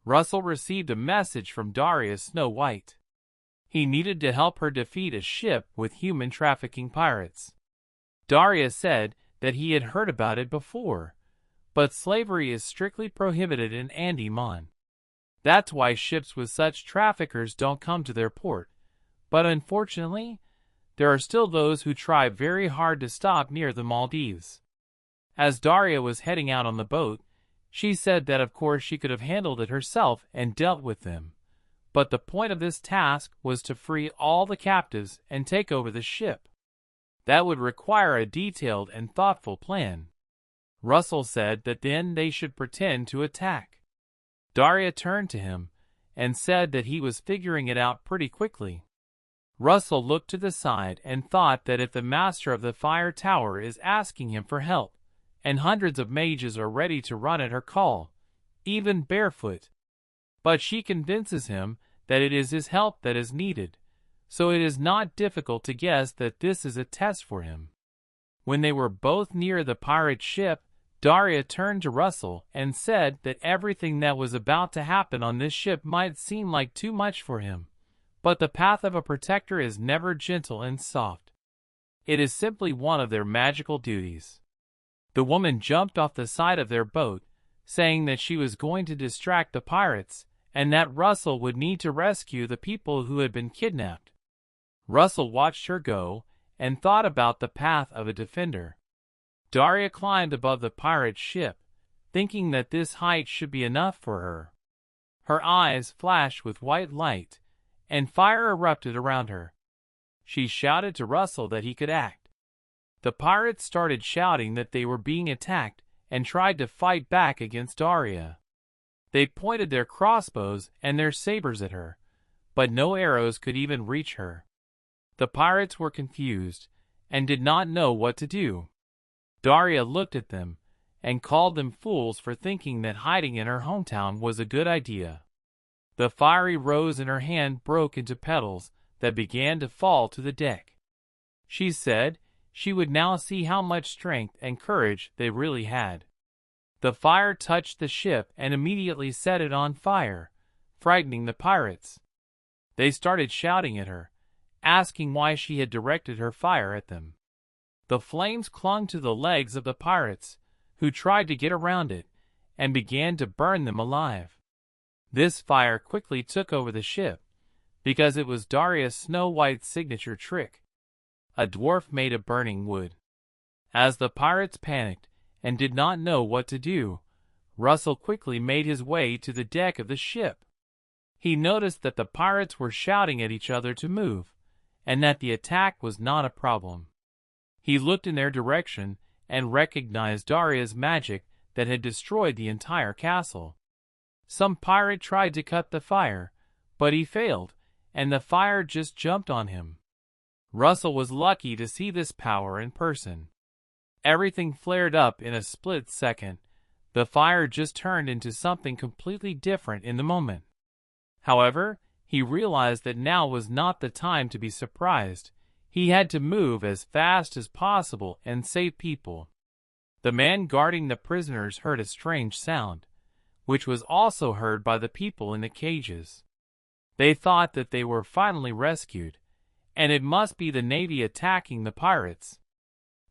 Russell received a message from Daria Snow White. He needed to help her defeat a ship with human trafficking pirates. Daria said that he had heard about it before, but slavery is strictly prohibited in Andaman. That's why ships with such traffickers don't come to their port. But unfortunately, there are still those who try very hard to stop near the Maldives. As Daria was heading out on the boat, she said that of course she could have handled it herself and dealt with them. But the point of this task was to free all the captives and take over the ship. That would require a detailed and thoughtful plan. Russell said that then they should pretend to attack. Daria turned to him and said that he was figuring it out pretty quickly. Russell looked to the side and thought that if the master of the fire tower is asking him for help, and hundreds of mages are ready to run at her call, even barefoot, but she convinces him that it is his help that is needed, so it is not difficult to guess that this is a test for him. When they were both near the pirate ship, Daria turned to Russell and said that everything that was about to happen on this ship might seem like too much for him, but the path of a protector is never gentle and soft. It is simply one of their magical duties. The woman jumped off the side of their boat, saying that she was going to distract the pirates and that Russell would need to rescue the people who had been kidnapped. Russell watched her go and thought about the path of a defender. Daria climbed above the pirate ship, thinking that this height should be enough for her. Her eyes flashed with white light, and fire erupted around her. She shouted to Russell that he could act. The pirates started shouting that they were being attacked and tried to fight back against Daria. They pointed their crossbows and their sabers at her, but no arrows could even reach her. The pirates were confused and did not know what to do. Daria looked at them and called them fools for thinking that hiding in her hometown was a good idea. The fiery rose in her hand broke into petals that began to fall to the deck. She said she would now see how much strength and courage they really had. The fire touched the ship and immediately set it on fire, frightening the pirates. They started shouting at her, asking why she had directed her fire at them. The flames clung to the legs of the pirates, who tried to get around it, and began to burn them alive. This fire quickly took over the ship, because it was Daria Snow White's signature trick, a dwarf made of burning wood. As the pirates panicked and did not know what to do, Russell quickly made his way to the deck of the ship. He noticed that the pirates were shouting at each other to move, and that the attack was not a problem. He looked in their direction and recognized Daria's magic that had destroyed the entire castle. Some pirate tried to cut the fire, but he failed, and the fire just jumped on him. Russell was lucky to see this power in person. Everything flared up in a split second. The fire just turned into something completely different in the moment. However, he realized that now was not the time to be surprised. He had to move as fast as possible and save people. The man guarding the prisoners heard a strange sound, which was also heard by the people in the cages. They thought that they were finally rescued, and it must be the Navy attacking the pirates.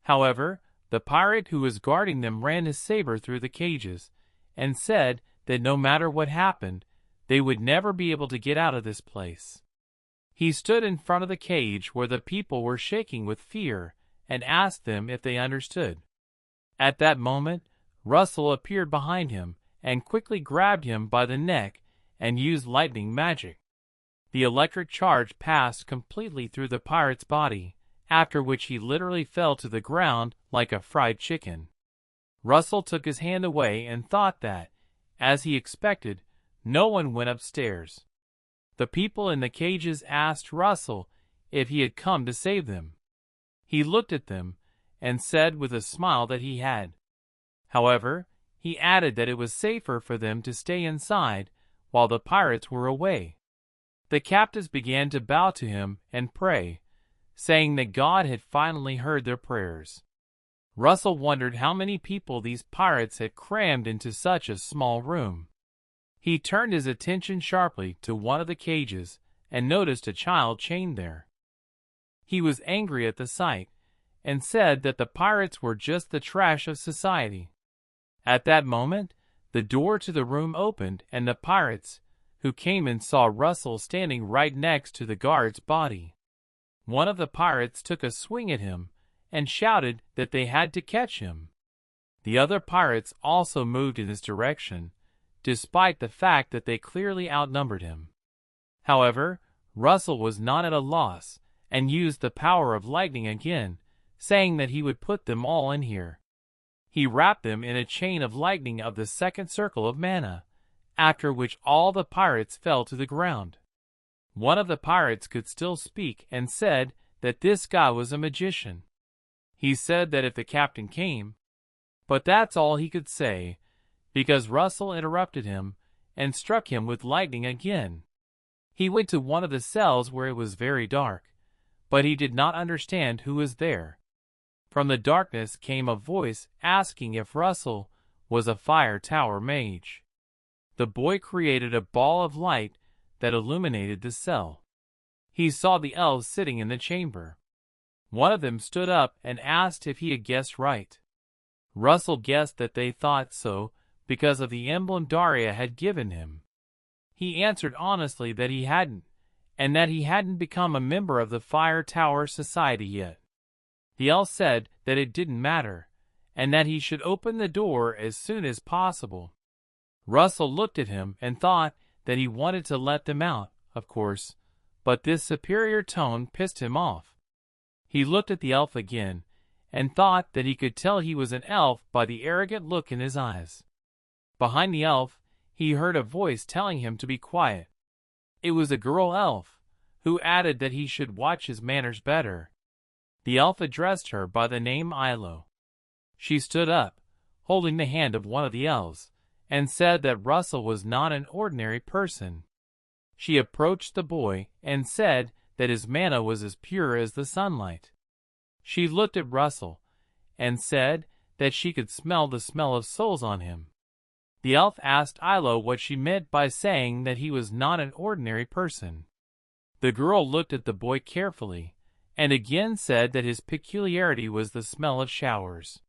However, the pirate who was guarding them ran his saber through the cages and said that no matter what happened, they would never be able to get out of this place. He stood in front of the cage where the people were shaking with fear and asked them if they understood. At that moment, Russell appeared behind him and quickly grabbed him by the neck and used lightning magic. The electric charge passed completely through the pirate's body, after which he literally fell to the ground like a fried chicken. Russell took his hand away and thought that, as he expected, no one went upstairs. The people in the cages asked Russell if he had come to save them. He looked at them and said with a smile that he had. However, he added that it was safer for them to stay inside while the pirates were away. The captives began to bow to him and pray, saying that God had finally heard their prayers. Russell wondered how many people these pirates had crammed into such a small room. He turned his attention sharply to one of the cages and noticed a child chained there. He was angry at the sight and said that the pirates were just the trash of society. At that moment, the door to the room opened and the pirates who came in saw Russell standing right next to the guard's body. One of the pirates took a swing at him and shouted that they had to catch him. The other pirates also moved in his direction, despite the fact that they clearly outnumbered him. However, Russell was not at a loss and used the power of lightning again, saying that he would put them all in here. He wrapped them in a chain of lightning of the second circle of mana, after which all the pirates fell to the ground. One of the pirates could still speak and said that this guy was a magician. He said that if the captain came, but that's all he could say, because Russell interrupted him and struck him with lightning again. He went to one of the cells where it was very dark, but he did not understand who was there. From the darkness came a voice asking if Russell was a fire tower mage. The boy created a ball of light that illuminated the cell. He saw the elves sitting in the chamber. One of them stood up and asked if he had guessed right. Russell guessed that they thought so because of the emblem Daria had given him. He answered honestly that he hadn't, and that he hadn't become a member of the Fire Tower Society yet. The elf said that it didn't matter, and that he should open the door as soon as possible. Russell looked at him and thought that he wanted to let them out, of course, but this superior tone pissed him off. He looked at the elf again and thought that he could tell he was an elf by the arrogant look in his eyes. Behind the elf, he heard a voice telling him to be quiet. It was a girl elf, who added that he should watch his manners better. The elf addressed her by the name Ilo. She stood up, holding the hand of one of the elves, and said that Russell was not an ordinary person. She approached the boy and said that his mana was as pure as the sunlight. She looked at Russell and said that she could smell the smell of souls on him. The elf asked Ilo what she meant by saying that he was not an ordinary person. The girl looked at the boy carefully and again said that his peculiarity was the smell of showers.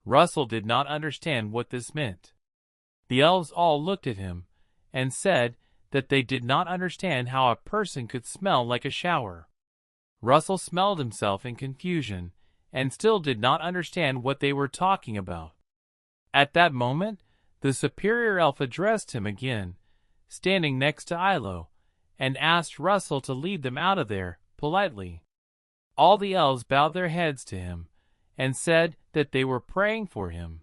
Russell did not understand what this meant. The elves all looked at him and said that they did not understand how a person could smell like a shower. Russell smelled himself in confusion and still did not understand what they were talking about. At that moment, the superior elf addressed him again, standing next to Ilo, and asked Russell to lead them out of there, politely. All the elves bowed their heads to him and said that they were praying for him.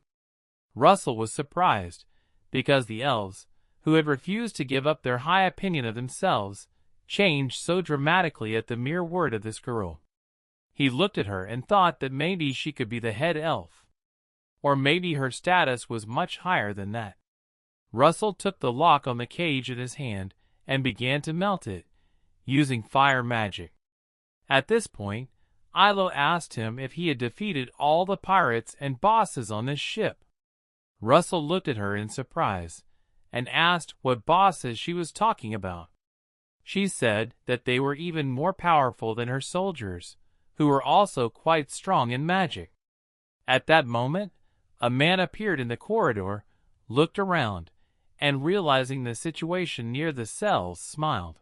Russell was surprised, because the elves, who had refused to give up their high opinion of themselves, changed so dramatically at the mere word of this girl. He looked at her and thought that maybe she could be the head elf. Or maybe her status was much higher than that. Russell took the lock on the cage in his hand and began to melt it, using fire magic. At this point, Ilo asked him if he had defeated all the pirates and bosses on this ship. Russell looked at her in surprise and asked what bosses she was talking about. She said that they were even more powerful than her soldiers, who were also quite strong in magic. At that moment, a man appeared in the corridor, looked around, and realizing the situation near the cells, smiled.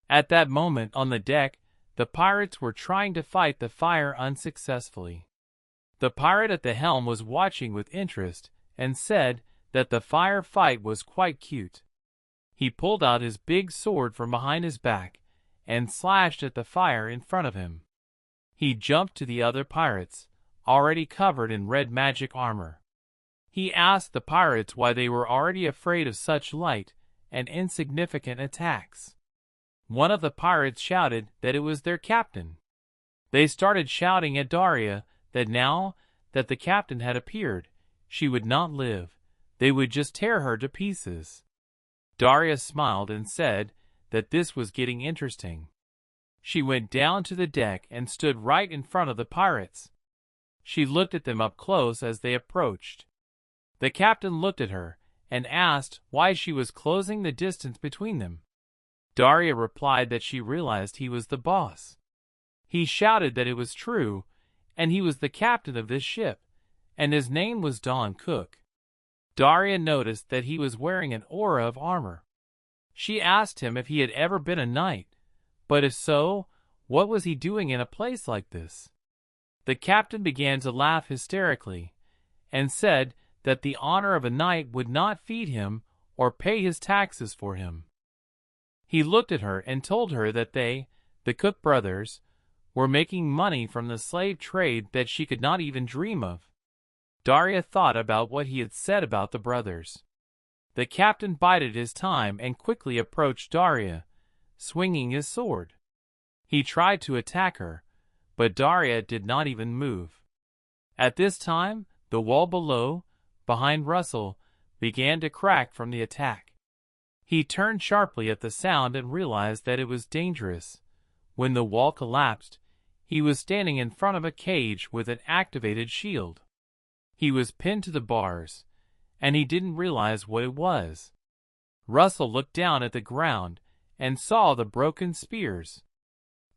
At that moment on the deck, the pirates were trying to fight the fire unsuccessfully. The pirate at the helm was watching with interest and said that the fire fight was quite cute. He pulled out his big sword from behind his back and slashed at the fire in front of him. He jumped to the other pirates, already covered in red magic armor. He asked the pirates why they were already afraid of such light and insignificant attacks. One of the pirates shouted that it was their captain. They started shouting at Daria that now that the captain had appeared, she would not live. They would just tear her to pieces. Daria smiled and said that this was getting interesting. She went down to the deck and stood right in front of the pirates. She looked at them up close as they approached. The captain looked at her and asked why she was closing the distance between them. Daria replied that she realized he was the boss. He shouted that it was true, and he was the captain of this ship, and his name was Don Cook. Daria noticed that he was wearing an aura of armor. She asked him if he had ever been a knight, but if so, what was he doing in a place like this? The captain began to laugh hysterically, and said that the honor of a knight would not feed him or pay his taxes for him. He looked at her and told her that they, the Cook brothers, were making money from the slave trade that she could not even dream of. Daria thought about what he had said about the brothers. The captain bided his time and quickly approached Daria, swinging his sword. He tried to attack her, but Daria did not even move. At this time, the wall below, behind Russell, began to crack from the attack. He turned sharply at the sound and realized that it was dangerous. When the wall collapsed, he was standing in front of a cage with an activated shield. He was pinned to the bars, and he didn't realize what it was. Russell looked down at the ground and saw the broken spears.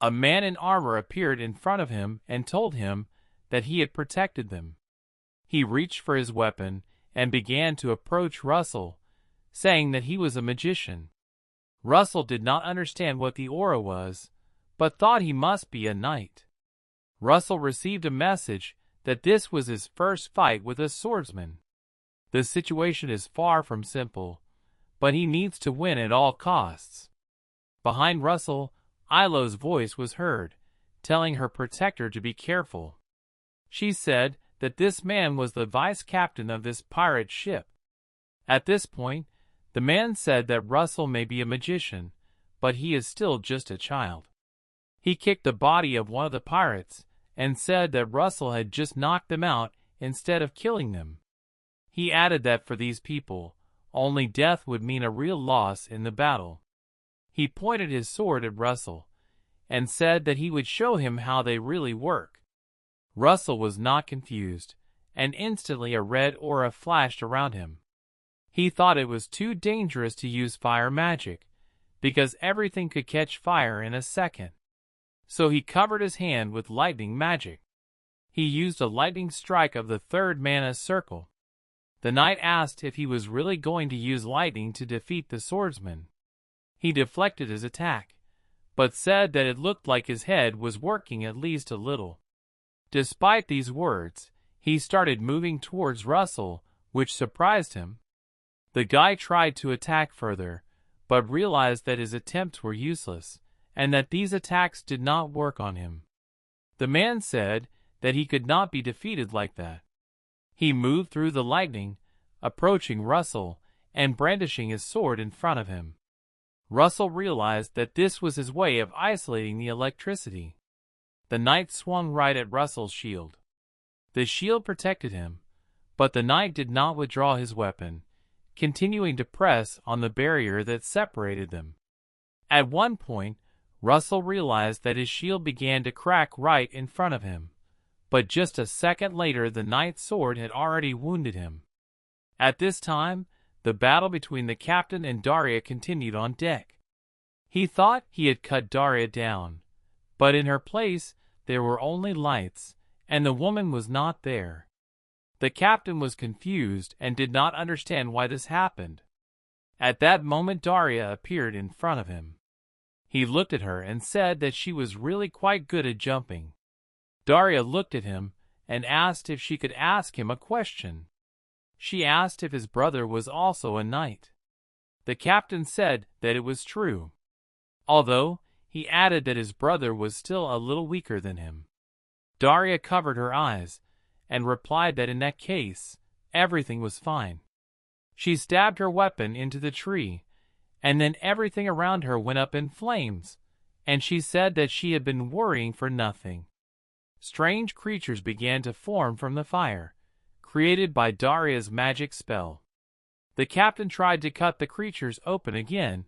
A man in armor appeared in front of him and told him that he had protected them. He reached for his weapon and began to approach Russell, saying that he was a magician. Russell did not understand what the aura was, but thought he must be a knight. Russell received a message that this was his first fight with a swordsman. The situation is far from simple, but he needs to win at all costs. Behind Russell, Ilo's voice was heard, telling her protector to be careful. She said that this man was the vice captain of this pirate ship. At this point, the man said that Russell may be a magician, but he is still just a child. He kicked the body of one of the pirates and said that Russell had just knocked them out instead of killing them. He added that for these people, only death would mean a real loss in the battle. He pointed his sword at Russell and said that he would show him how they really work. Russell was not confused, and instantly a red aura flashed around him. He thought it was too dangerous to use fire magic, because everything could catch fire in a second. So he covered his hand with lightning magic. He used a lightning strike of the third mana circle. The knight asked if he was really going to use lightning to defeat the swordsman. He deflected his attack, but said that it looked like his head was working at least a little. Despite these words, he started moving towards Russell, which surprised him. The guy tried to attack further, but realized that his attempts were useless, and that these attacks did not work on him. The man said that he could not be defeated like that. He moved through the lightning, approaching Russell and brandishing his sword in front of him. Russell realized that this was his way of isolating the electricity. The knight swung right at Russell's shield. The shield protected him, but the knight did not withdraw his weapon, continuing to press on the barrier that separated them. At one point, Russell realized that his shield began to crack right in front of him, but just a second later the knight's sword had already wounded him. At this time, the battle between the captain and Daria continued on deck. He thought he had cut Daria down, but in her place there were only lights, and the woman was not there. The captain was confused and did not understand why this happened. At that moment Daria appeared in front of him. He looked at her and said that she was really quite good at jumping. Daria looked at him and asked if she could ask him a question. She asked if his brother was also a knight. The captain said that it was true, although he added that his brother was still a little weaker than him. Daria covered her eyes and replied that in that case, everything was fine. She stabbed her weapon into the tree, and then everything around her went up in flames, and she said that she had been worrying for nothing. Strange creatures began to form from the fire, created by Daria's magic spell. The captain tried to cut the creatures open again,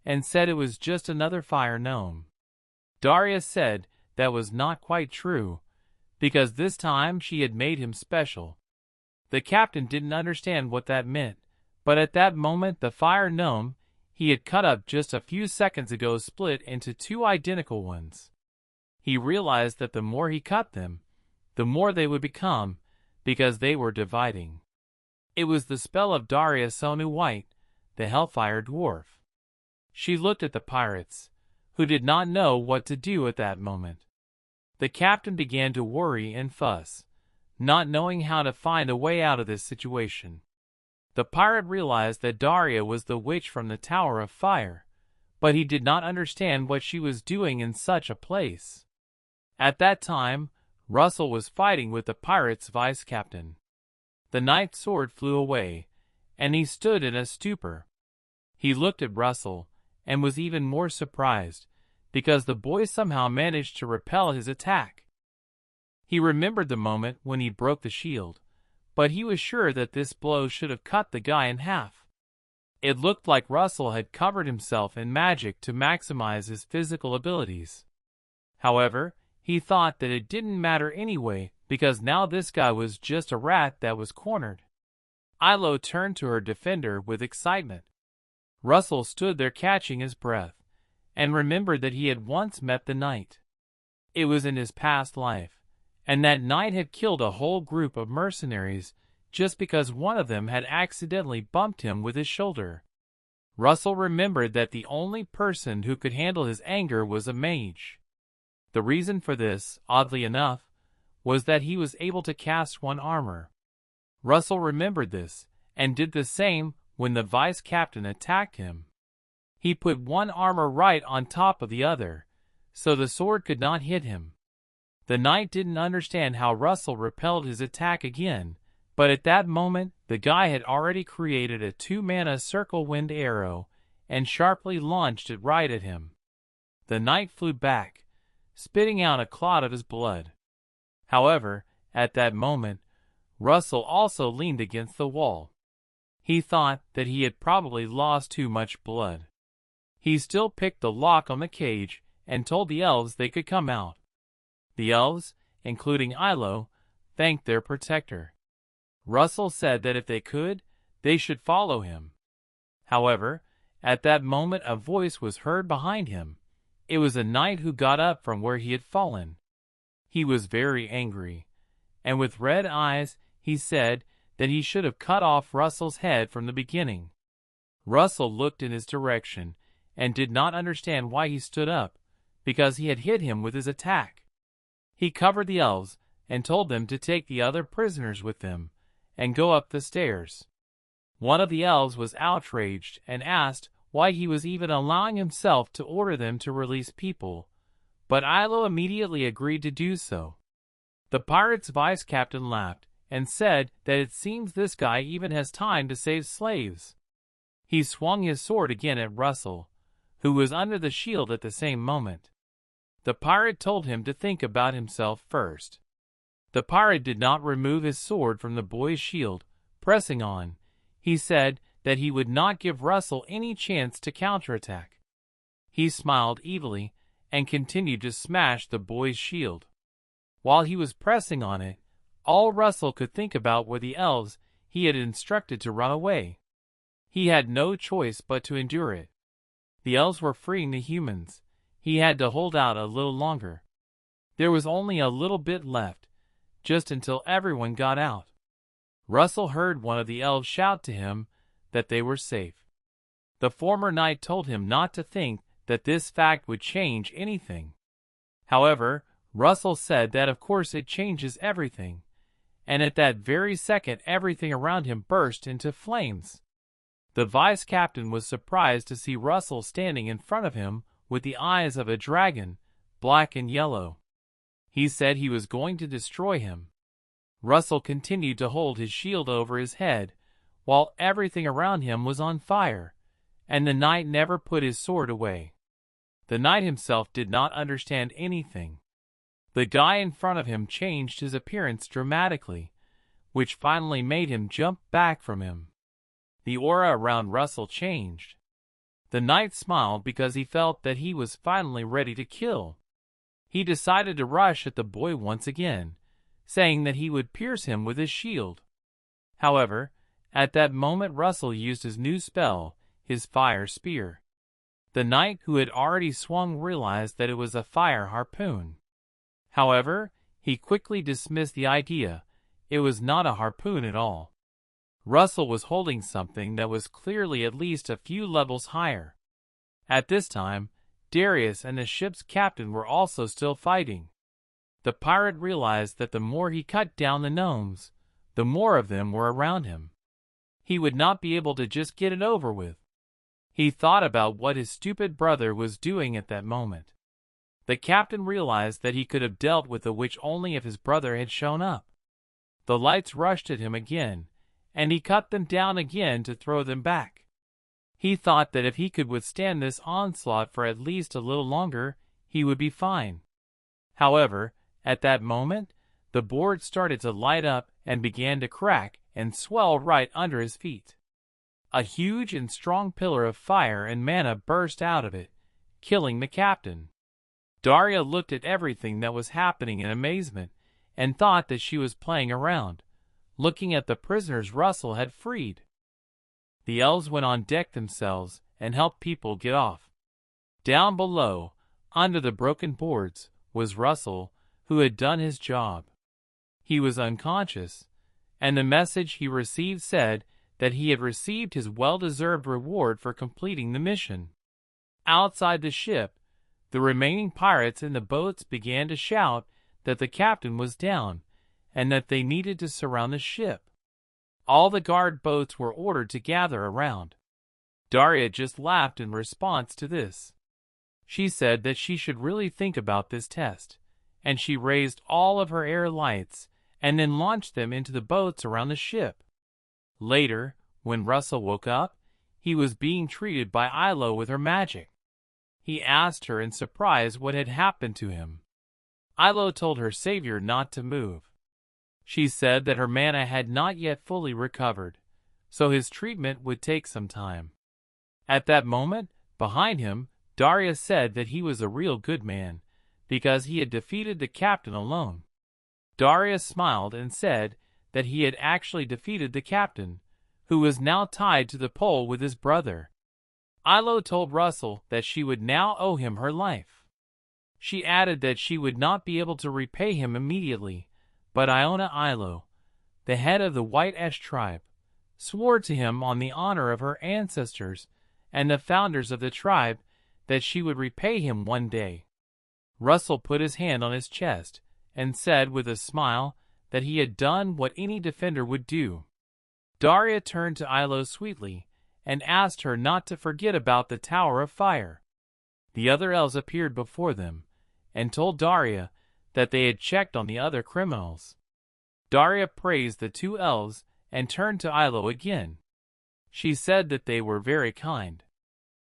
and said it was just another fire gnome. Daria said that was not quite true, because this time she had made him special. The captain didn't understand what that meant, But at that moment the fire gnome he had cut up just a few seconds ago split into two identical ones. He realized that the more he cut them, the more they would become, because they were dividing. It was the spell of Daria Sonu White, the Hellfire Dwarf. She looked at the pirates, who did not know what to do at that moment. The captain began to worry and fuss, not knowing how to find a way out of this situation. The pirate realized that Daria was the witch from the Tower of Fire, but he did not understand what she was doing in such a place. At that time, Russell was fighting with the pirate's vice-captain. The knight's sword flew away, and he stood in a stupor. He looked at Russell, and was even more surprised, because the boy somehow managed to repel his attack. He remembered the moment when he broke the shield, but he was sure that this blow should have cut the guy in half. It looked like Russell had covered himself in magic to maximize his physical abilities. However, he thought that it didn't matter anyway, because now this guy was just a rat that was cornered. Ilo turned to her defender with excitement. Russell stood there catching his breath, and remembered that he had once met the knight. It was in his past life, and that knight had killed a whole group of mercenaries just because one of them had accidentally bumped him with his shoulder. Russell remembered that the only person who could handle his anger was a mage. The reason for this, oddly enough, was that he was able to cast one armor. Russell remembered this, and did the same when the vice-captain attacked him. He put one armor right on top of the other, so the sword could not hit him. The knight didn't understand how Russell repelled his attack again, but at that moment the guy had already created a 2-mana circle wind arrow and sharply launched it right at him. The knight flew back, spitting out a clot of his blood. However, at that moment, Russell also leaned against the wall. He thought that he had probably lost too much blood. He still picked the lock on the cage and told the elves they could come out. The elves, including Ilo, thanked their protector. Russell said that if they could, they should follow him. However, at that moment a voice was heard behind him. It was a knight who got up from where he had fallen. He was very angry, and with red eyes he said that he should have cut off Russell's head from the beginning. Russell looked in his direction and did not understand why he stood up, because he had hit him with his attack. He covered the elves and told them to take the other prisoners with them and go up the stairs. One of the elves was outraged and asked why he was even allowing himself to order them to release people, but Ilo immediately agreed to do so. The pirate's vice-captain laughed and said that it seems this guy even has time to save slaves. He swung his sword again at Russell, who was under the shield at the same moment. The pirate told him to think about himself first. The pirate did not remove his sword from the boy's shield, pressing on. He said that he would not give Russell any chance to counterattack. He smiled evilly and continued to smash the boy's shield. While he was pressing on it, all Russell could think about were the elves he had instructed to run away. He had no choice but to endure it. The elves were freeing the humans. He had to hold out a little longer. There was only a little bit left, just until everyone got out. Russell heard one of the elves shout to him that they were safe. The former knight told him not to think that this fact would change anything. However, Russell said that of course it changes everything, and at that very second everything around him burst into flames. The vice-captain was surprised to see Russell standing in front of him with the eyes of a dragon, black and yellow. He said he was going to destroy him. Russell continued to hold his shield over his head, while everything around him was on fire, and the knight never put his sword away. The knight himself did not understand anything. The guy in front of him changed his appearance dramatically, which finally made him jump back from him. The aura around Russell changed. The knight smiled because he felt that he was finally ready to kill. He decided to rush at the boy once again, saying that he would pierce him with his shield. However, At that moment Russell used his new spell, his fire spear. The knight who had already swung realized that it was a fire harpoon. However, he quickly dismissed the idea. It was not a harpoon at all. Russell was holding something that was clearly at least a few levels higher. At this time, Darius and the ship's captain were also still fighting. The pirate realized that the more he cut down the gnomes, the more of them were around him. He would not be able to just get it over with. He thought about what his stupid brother was doing at that moment. The captain realized that he could have dealt with the witch only if his brother had shown up. The lights rushed at him again, and he cut them down again to throw them back. He thought that if he could withstand this onslaught for at least a little longer, he would be fine. However, at that moment, the board started to light up and began to crack and swell right under his feet. A huge and strong pillar of fire and mana burst out of it, killing the captain. Daria looked at everything that was happening in amazement and thought that she was playing around, looking at the prisoners Russell had freed. The elves went on deck themselves and helped people get off. Down below, under the broken boards, was Russell, who had done his job. He was unconscious, and the message he received said that he had received his well-deserved reward for completing the mission. Outside the ship, the remaining pirates in the boats began to shout that the captain was down and that they needed to surround the ship. All the guard boats were ordered to gather around. Daria just laughed in response to this. She said that she should really think about this test, and she raised all of her air lights and then launched them into the boats around the ship. Later, when Russell woke up, he was being treated by Ilo with her magic. He asked her in surprise what had happened to him. Ilo told her savior not to move. She said that her mana had not yet fully recovered, so his treatment would take some time. At that moment, behind him, Daria said that he was a real good man, because he had defeated the captain alone. Daria smiled and said that he had actually defeated the captain, who was now tied to the pole with his brother. Ilo told Russell that she would now owe him her life. She added that she would not be able to repay him immediately, but Iona Ilo, the head of the White Ash tribe, swore to him on the honor of her ancestors and the founders of the tribe that she would repay him one day. Russell put his hand on his chest and said with a smile that he had done what any defender would do. Daria turned to Ilo sweetly and asked her not to forget about the Tower of Fire. The other elves appeared before them and told Daria that they had checked on the other criminals. Daria praised the two elves and turned to Ilo again. She said that they were very kind.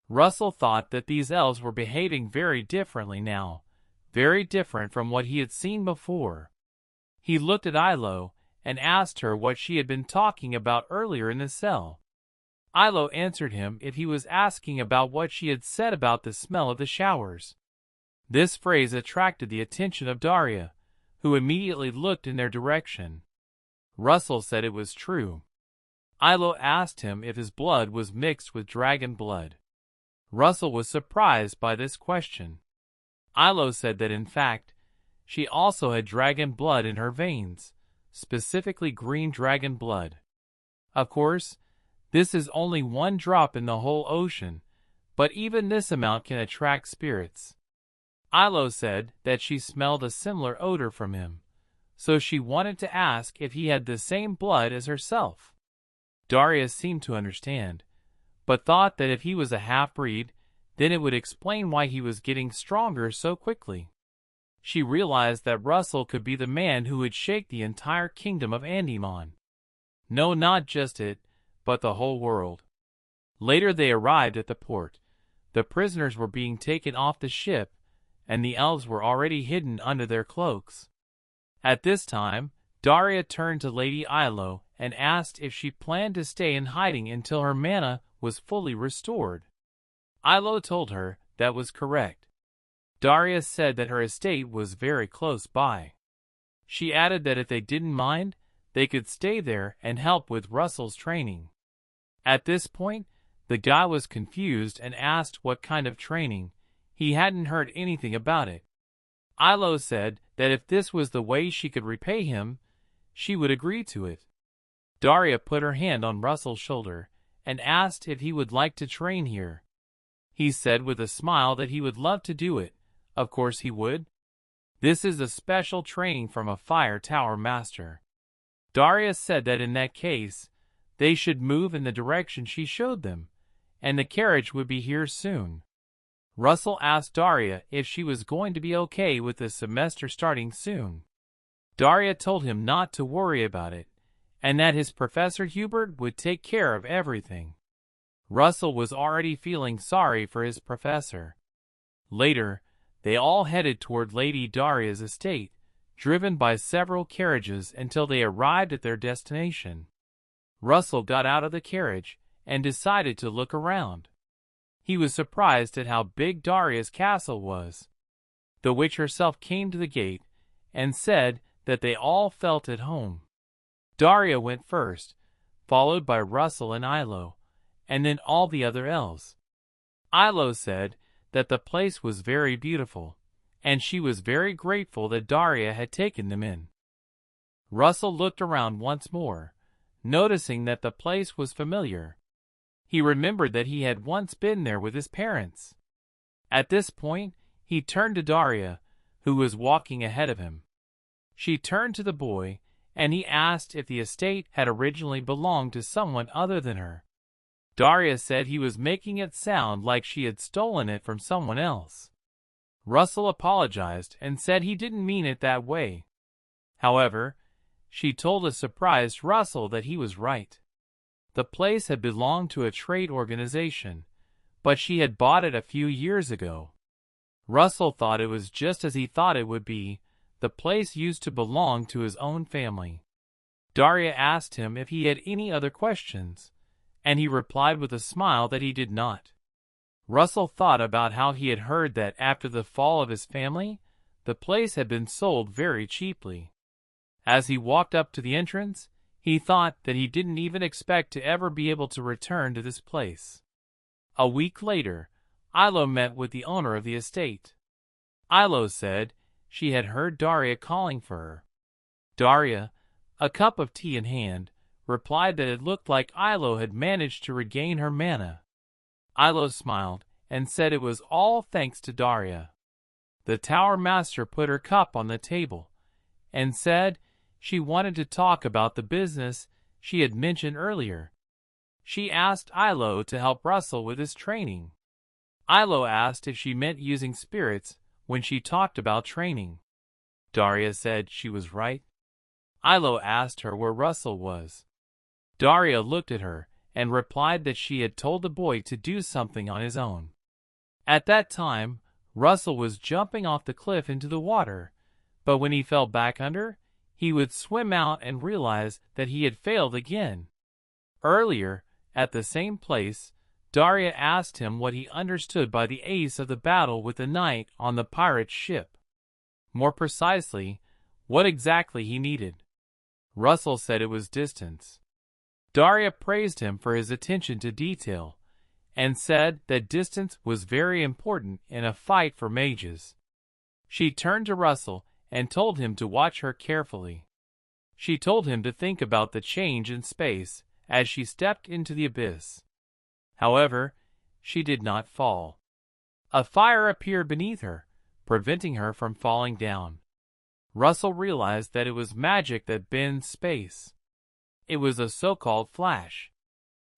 Russell thought that these elves were behaving very differently now, very different from what he had seen before. He looked at Ilo and asked her what she had been talking about earlier in the cell. Ilo answered him if he was asking about what she had said about the smell of the showers. This phrase attracted the attention of Daria, who immediately looked in their direction. Russell said it was true. Ilo asked him if his blood was mixed with dragon blood. Russell was surprised by this question. Ilo said that in fact, she also had dragon blood in her veins, specifically green dragon blood. Of course, this is only one drop in the whole ocean, but even this amount can attract spirits. Ilo said that she smelled a similar odor from him, so she wanted to ask if he had the same blood as herself. Daria seemed to understand, but thought that if he was a half-breed, then it would explain why he was getting stronger so quickly. She realized that Russell could be the man who would shake the entire kingdom of Andimon. No, not just it, but the whole world. Later they arrived at the port. The prisoners were being taken off the ship, and the elves were already hidden under their cloaks. At this time, Daria turned to Lady Ilo and asked if she planned to stay in hiding until her mana was fully restored. Ilo told her that was correct. Daria said that her estate was very close by. She added that if they didn't mind, they could stay there and help with Russell's training. At this point, the guy was confused and asked what kind of training. He hadn't heard anything about it. Ilo said that if this was the way she could repay him, she would agree to it. Daria put her hand on Russell's shoulder and asked if he would like to train here. He said with a smile that he would love to do it. Of course he would. This is a special training from a fire tower master. Daria said that in that case, they should move in the direction she showed them, and the carriage would be here soon. Russell asked Daria if she was going to be okay with the semester starting soon. Daria told him not to worry about it, and that his Professor Hubert would take care of everything. Russell was already feeling sorry for his professor. Later, they all headed toward Lady Daria's estate, driven by several carriages until they arrived at their destination. Russell got out of the carriage and decided to look around. He was surprised at how big Daria's castle was. The witch herself came to the gate and said that they all felt at home. Daria went first, followed by Russell and Ilo, and then all the other elves. Ilo said that the place was very beautiful, and she was very grateful that Daria had taken them in. Russell looked around once more, noticing that the place was familiar. He remembered that he had once been there with his parents. At this point, he turned to Daria, who was walking ahead of him. She turned to the boy, and he asked if the estate had originally belonged to someone other than her. Daria said he was making it sound like she had stolen it from someone else. Russell apologized and said he didn't mean it that way. However, she told a surprised Russell that he was right. The place had belonged to a trade organization, but she had bought it a few years ago. Russell thought it was just as he thought it would be. The place used to belong to his own family. Daria asked him if he had any other questions, and he replied with a smile that he did not. Russell thought about how he had heard that after the fall of his family, the place had been sold very cheaply. As he walked up to the entrance, he thought that he didn't even expect to ever be able to return to this place. A week later, Ilo met with the owner of the estate. Ilo said she had heard Daria calling for her. Daria, a cup of tea in hand, replied that it looked like Ilo had managed to regain her mana. Ilo smiled and said it was all thanks to Daria. The tower master put her cup on the table and said she wanted to talk about the business she had mentioned earlier. She asked Ilo to help Russell with his training. Ilo asked if she meant using spirits when she talked about training. Daria said she was right. Ilo asked her where Russell was. Daria looked at her and replied that she had told the boy to do something on his own. At that time, Russell was jumping off the cliff into the water, but when he fell back under, he would swim out and realize that he had failed again. Earlier, at the same place, Daria asked him what he understood by the ace of the battle with the knight on the pirate's ship. More precisely, what exactly he needed. Russell said it was distance. Daria praised him for his attention to detail, and said that distance was very important in a fight for mages. She turned to Russell and told him to watch her carefully. She told him to think about the change in space as she stepped into the abyss. However, she did not fall. A fire appeared beneath her, preventing her from falling down. Russell realized that it was magic that bends space. It was a so-called flash.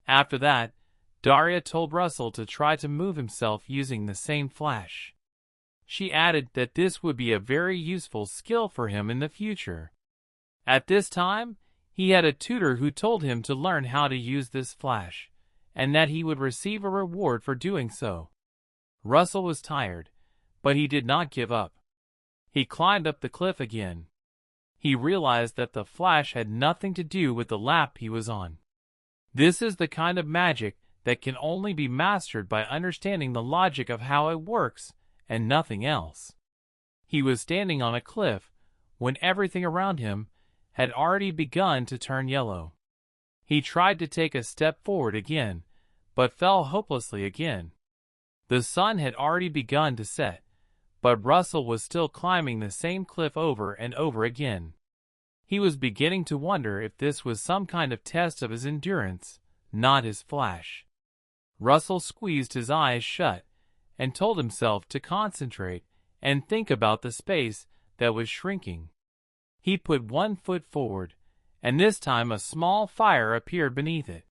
After that, Daria told Russell to try to move himself using the same flash. She added that this would be a very useful skill for him in the future. At this time, he had a tutor who told him to learn how to use this flash, and that he would receive a reward for doing so. Russell was tired, but he did not give up. He climbed up the cliff again. He realized that the flash had nothing to do with the lap he was on. This is the kind of magic that can only be mastered by understanding the logic of how it works and nothing else. He was standing on a cliff when everything around him had already begun to turn yellow. He tried to take a step forward again, but fell hopelessly again. The sun had already begun to set, but Russell was still climbing the same cliff over and over again. He was beginning to wonder if this was some kind of test of his endurance, not his flash. Russell squeezed his eyes shut and told himself to concentrate and think about the space that was shrinking. He put one foot forward, and this time a small fire appeared beneath it.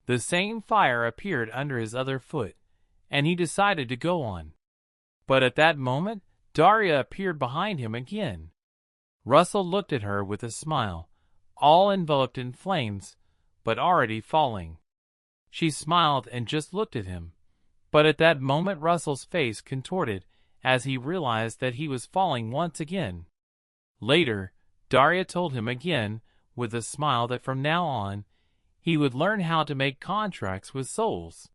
The same fire appeared under his other foot, and he decided to go on. But at that moment, Daria appeared behind him again. Russell looked at her with a smile, all enveloped in flames, but already falling. She smiled and just looked at him, but at that moment Russell's face contorted as he realized that he was falling once again. Later, Daria told him again, with a smile, that from now on, he would learn how to make contracts with souls.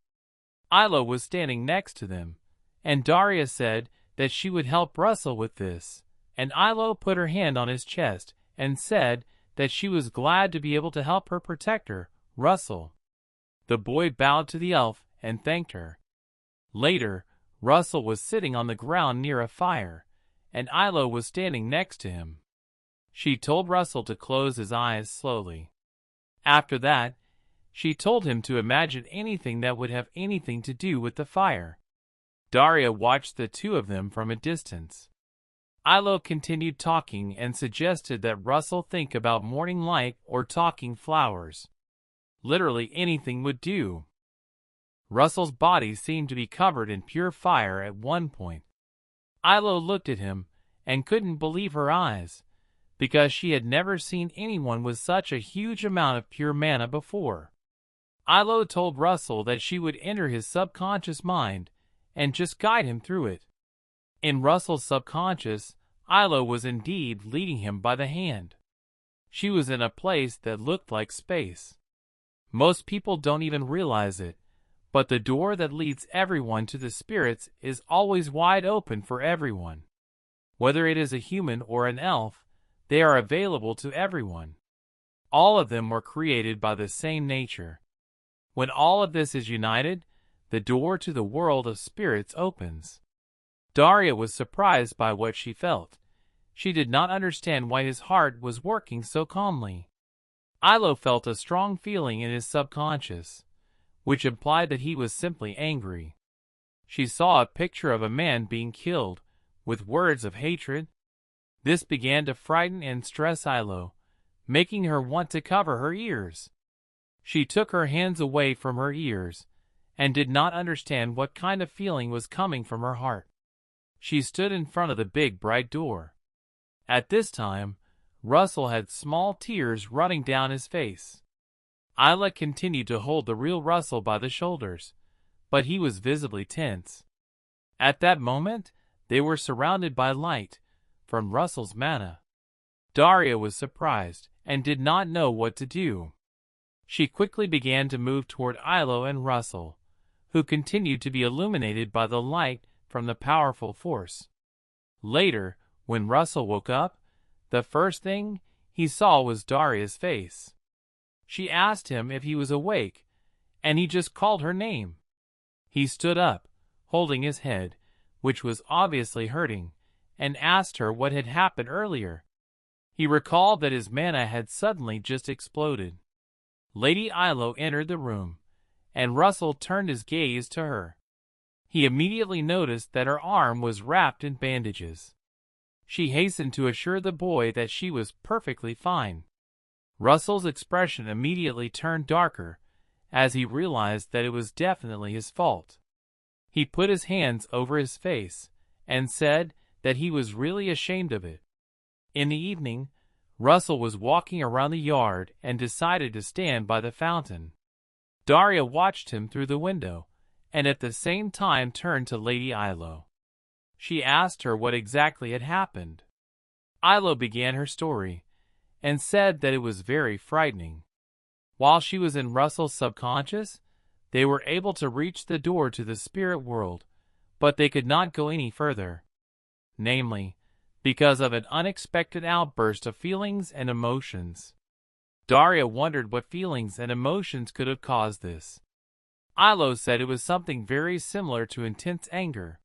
Ilo was standing next to them, and Daria said that she would help Russell with this, and Ilo put her hand on his chest and said that she was glad to be able to help her protector, Russell. The boy bowed to the elf and thanked her. Later, Russell was sitting on the ground near a fire, and Ilo was standing next to him. She told Russell to close his eyes slowly. After that, she told him to imagine anything that would have anything to do with the fire. Daria watched the two of them from a distance. Ilo continued talking and suggested that Russell think about morning light or talking flowers. Literally anything would do. Russell's body seemed to be covered in pure fire at one point. Ilo looked at him and couldn't believe her eyes, because she had never seen anyone with such a huge amount of pure mana before. Ilo told Russell that she would enter his subconscious mind and just guide him through it. In Russell's subconscious, Ilo was indeed leading him by the hand. She was in a place that looked like space. Most people don't even realize it, but the door that leads everyone to the spirits is always wide open for everyone. Whether it is a human or an elf, they are available to everyone. All of them were created by the same nature. When all of this is united, the door to the world of spirits opens. Daria was surprised by what she felt. She did not understand why his heart was working so calmly. Ilo felt a strong feeling in his subconscious, which implied that he was simply angry. She saw a picture of a man being killed, with words of hatred. This began to frighten and stress Ilo, making her want to cover her ears. She took her hands away from her ears, and did not understand what kind of feeling was coming from her heart. She stood in front of the big bright door. At this time, Russell had small tears running down his face. Isla continued to hold the real Russell by the shoulders, but he was visibly tense. At that moment, they were surrounded by light from Russell's mana. Daria was surprised and did not know what to do. She quickly began to move toward Ilo and Russell, who continued to be illuminated by the light from the powerful force. Later, when Russell woke up, the first thing he saw was Daria's face. She asked him if he was awake, and he just called her name. He stood up, holding his head, which was obviously hurting, and asked her what had happened earlier. He recalled that his mana had suddenly just exploded. Lady Ilo entered the room, and Russell turned his gaze to her. He immediately noticed that her arm was wrapped in bandages. She hastened to assure the boy that she was perfectly fine. Russell's expression immediately turned darker as he realized that it was definitely his fault. He put his hands over his face and said that he was really ashamed of it. In the evening, Russell was walking around the yard and decided to stand by the fountain. Daria watched him through the window and at the same time turned to Lady Ilo. She asked her what exactly had happened. Ilo began her story and said that it was very frightening. While she was in Russell's subconscious, they were able to reach the door to the spirit world, but they could not go any further. Namely, because of an unexpected outburst of feelings and emotions. Daria wondered what feelings and emotions could have caused this. Ilo said it was something very similar to intense anger.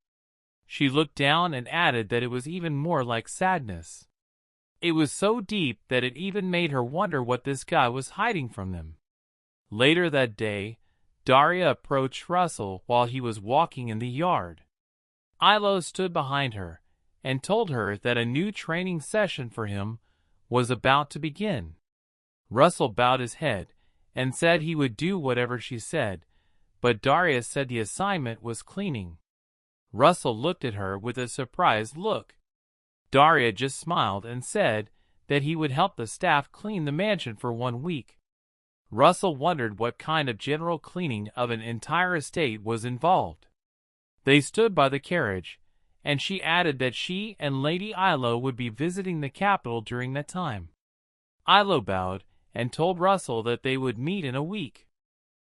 She looked down and added that it was even more like sadness. It was so deep that it even made her wonder what this guy was hiding from them. Later that day, Daria approached Russell while he was walking in the yard. Ilo stood behind her and told her that a new training session for him was about to begin. Russell bowed his head and said he would do whatever she said, but Daria said the assignment was cleaning. Russell looked at her with a surprised look. Daria just smiled and said that he would help the staff clean the mansion for 1 week. Russell wondered what kind of general cleaning of an entire estate was involved. They stood by the carriage, and she added that she and Lady Ilo would be visiting the capital during that time. Ilo bowed and told Russell that they would meet in a week.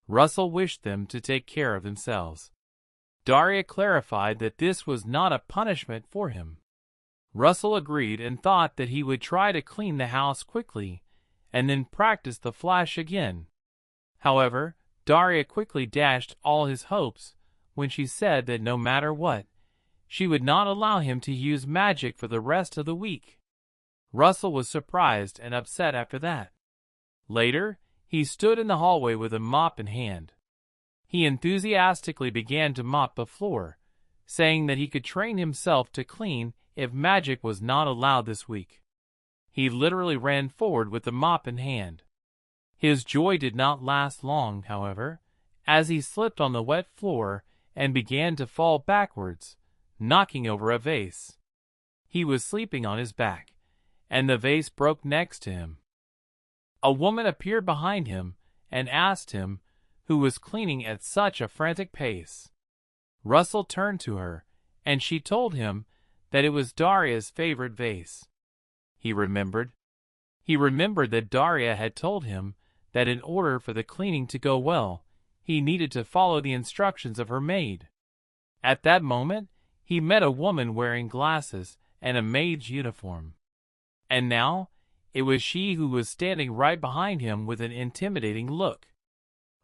Russell wished them to take care of themselves. Daria clarified that this was not a punishment for him. Russell agreed and thought that he would try to clean the house quickly and then practice the flash again. However, Daria quickly dashed all his hopes when she said that no matter what, she would not allow him to use magic for the rest of the week. Russell was surprised and upset after that. Later, he stood in the hallway with a mop in hand. He enthusiastically began to mop the floor, saying that he could train himself to clean if magic was not allowed this week. He literally ran forward with the mop in hand. His joy did not last long, however, as he slipped on the wet floor and began to fall backwards, knocking over a vase. He was sleeping on his back, and the vase broke next to him. A woman appeared behind him and asked him who was cleaning at such a frantic pace. Russell turned to her, and she told him that it was Daria's favorite vase. He remembered that Daria had told him that in order for the cleaning to go well, he needed to follow the instructions of her maid. At that moment, he met a woman wearing glasses and a Mage uniform. And now, it was she who was standing right behind him with an intimidating look.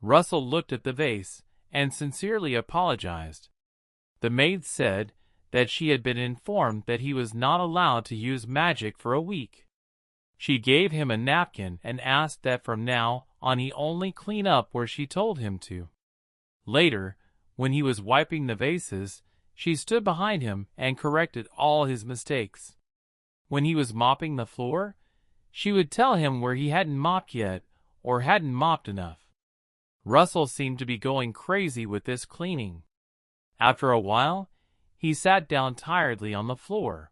Russell looked at the vase and sincerely apologized. The maid said that she had been informed that he was not allowed to use magic for a week. She gave him a napkin and asked that from now on he only clean up where she told him to. Later, when he was wiping the vases, she stood behind him and corrected all his mistakes. When he was mopping the floor, she would tell him where he hadn't mopped yet or hadn't mopped enough. Russell seemed to be going crazy with this cleaning. After a while, he sat down tiredly on the floor.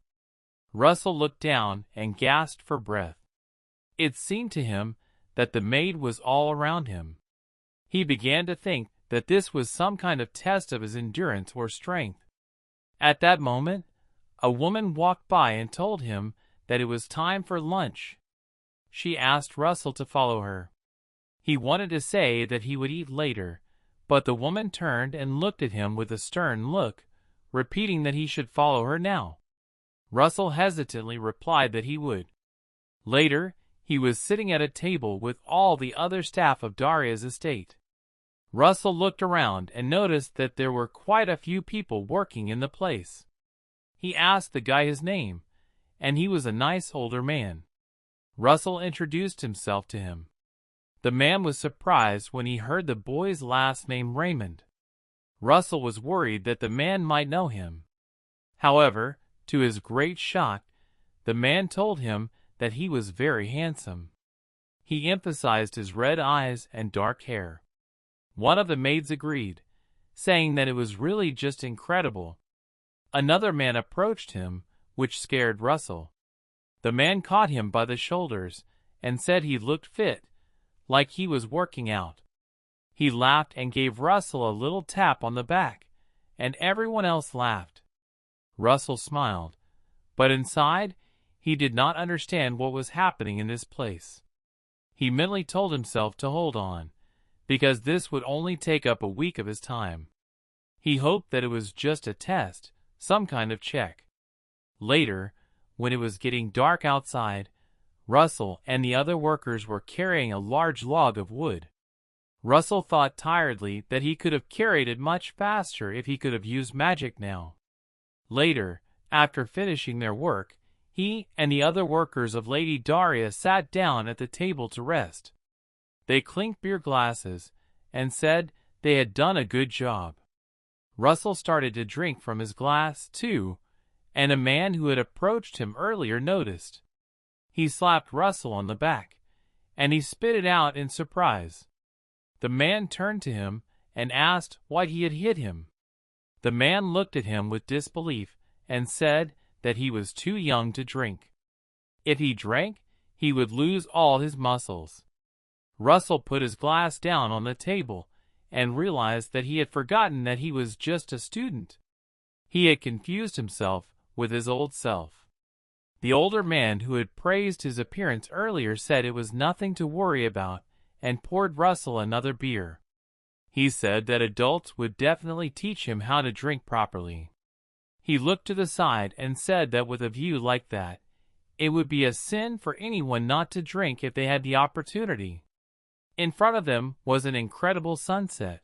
Russell looked down and gasped for breath. It seemed to him that the maid was all around him. He began to think that this was some kind of test of his endurance or strength. At that moment, a woman walked by and told him that it was time for lunch. She asked Russell to follow her. He wanted to say that he would eat later, but the woman turned and looked at him with a stern look, repeating that he should follow her now. Russell hesitantly replied that he would. Later, he was sitting at a table with all the other staff of Daria's estate. Russell looked around and noticed that there were quite a few people working in the place. He asked the guy his name, and he was a nice older man. Russell introduced himself to him. The man was surprised when he heard the boy's last name Raymond. Russell was worried that the man might know him. However, to his great shock, the man told him that he was very handsome. He emphasized his red eyes and dark hair. One of the maids agreed, saying that it was really just incredible. Another man approached him, which scared Russell. The man caught him by the shoulders and said he looked fit, like he was working out. He laughed and gave Russell a little tap on the back, and everyone else laughed. Russell smiled, but inside, he did not understand what was happening in this place. He mentally told himself to hold on, because this would only take up a week of his time. He hoped that it was just a test, some kind of check. Later, when it was getting dark outside, Russell and the other workers were carrying a large log of wood. Russell thought tiredly that he could have carried it much faster if he could have used magic now. Later, after finishing their work, he and the other workers of Lady Daria sat down at the table to rest. They clinked beer glasses and said they had done a good job. Russell started to drink from his glass, too, and a man who had approached him earlier noticed. He slapped Russell on the back, and he spit it out in surprise. The man turned to him and asked why he had hit him. The man looked at him with disbelief and said that he was too young to drink. If he drank, he would lose all his muscles. Russell put his glass down on the table and realized that he had forgotten that he was just a student. He had confused himself with his old self. The older man who had praised his appearance earlier said it was nothing to worry about and poured Russell another beer. He said that adults would definitely teach him how to drink properly. He looked to the side and said that with a view like that, it would be a sin for anyone not to drink if they had the opportunity. In front of them was an incredible sunset,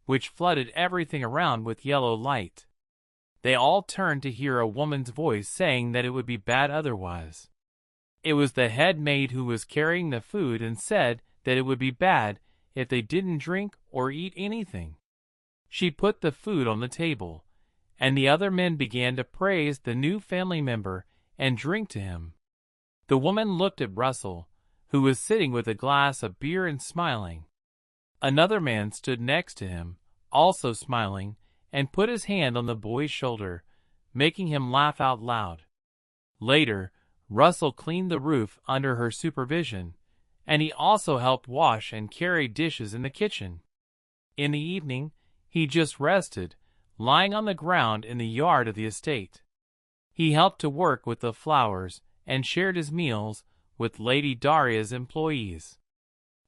which flooded everything around with yellow light. They all turned to hear a woman's voice saying that it would be bad otherwise. It was the head maid who was carrying the food and said that it would be bad if they didn't drink or eat anything. She put the food on the table, and the other men began to praise the new family member and drink to him. The woman looked at Russell, who was sitting with a glass of beer and smiling. Another man stood next to him, also smiling, and put his hand on the boy's shoulder, making him laugh out loud. Later, Russell cleaned the roof under her supervision, and he also helped wash and carry dishes in the kitchen. In the evening, he just rested, lying on the ground in the yard of the estate. He helped to work with the flowers and shared his meals with Lady Daria's employees.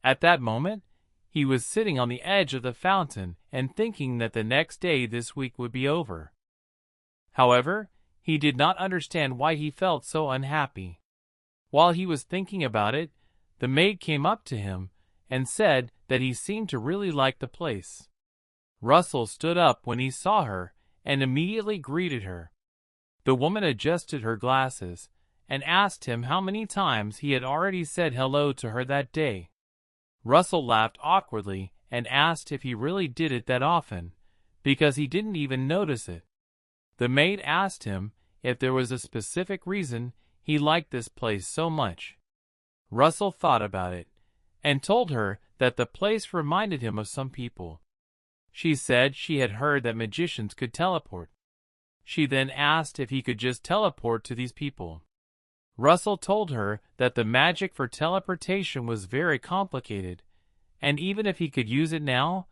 At that moment, he was sitting on the edge of the fountain and thinking that the next day this week would be over. However, he did not understand why he felt so unhappy. While he was thinking about it, the maid came up to him and said that he seemed to really like the place. Russell stood up when he saw her and immediately greeted her. The woman adjusted her glasses and asked him how many times he had already said hello to her that day. Russell laughed awkwardly and asked if he really did it that often, because he didn't even notice it. The maid asked him if there was a specific reason he liked this place so much. Russell thought about it and told her that the place reminded him of some people. She said she had heard that magicians could teleport. She then asked if he could just teleport to these people. Russell told her that the magic for teleportation was very complicated, and even if he could use it now,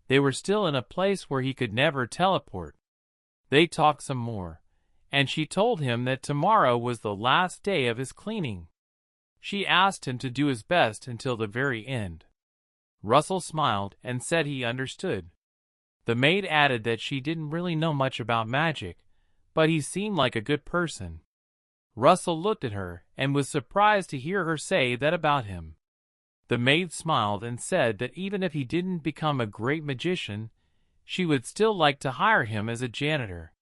they were still in a place where he could never teleport. They talked some more, and she told him that tomorrow was the last day of his cleaning. She asked him to do his best until the very end. Russell smiled and said he understood. The maid added that she didn't really know much about magic, but he seemed like a good person. Russell looked at her and was surprised to hear her say that about him. The maid smiled and said that even if he didn't become a great magician, she would still like to hire him as a janitor.